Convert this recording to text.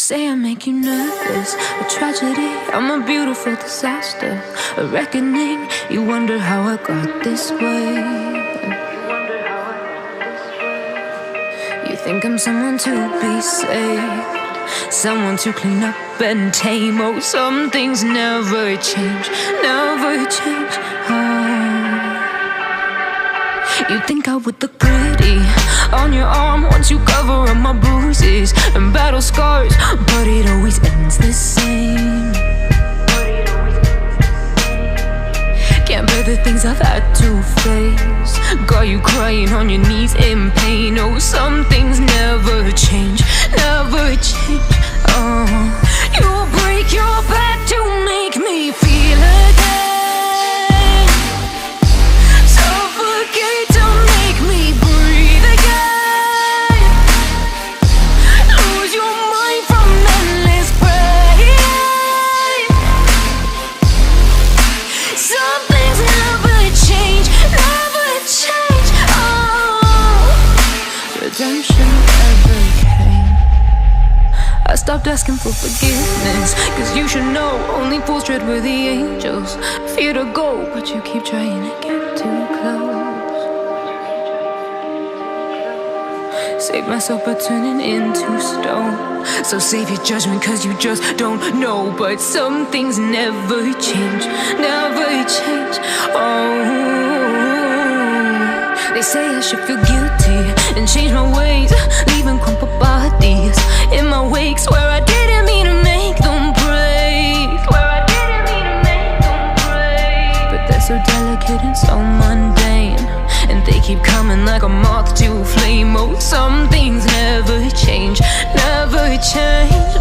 say I make you nervous, a tragedy, I'm a beautiful disaster, a reckoning. You wonder how I got this way. You think I'm someone to be saved, someone to clean up and tame. Oh, some things never change, never change. You think I would look pretty on your arm once you cover up my bruises and battle scars, but it always ends the same. Can't bear the things I've had to face, got you crying on your knees in pain. Oh, some things never change, never change. You'll break your back to make me feel again, suffocate to make me breathe again, lose your mind from endless pain. Some things never change, never change. Redemption never came. I stopped asking for forgiveness, cause you should know only fools tread with the angels. Fear to go, but you keep trying to get too close. Save myself by turning into stone. So save your judgment cause you just don't know. But some things never change, never change. They say I should feel guilty and change my ways, leaving crumpled bodies in my wake. Swear I didn't mean to make them break, swear I didn't mean to make them break. But they're so delicate and so mundane, and they keep coming like a moth to a flame. Oh, some things never change, never change.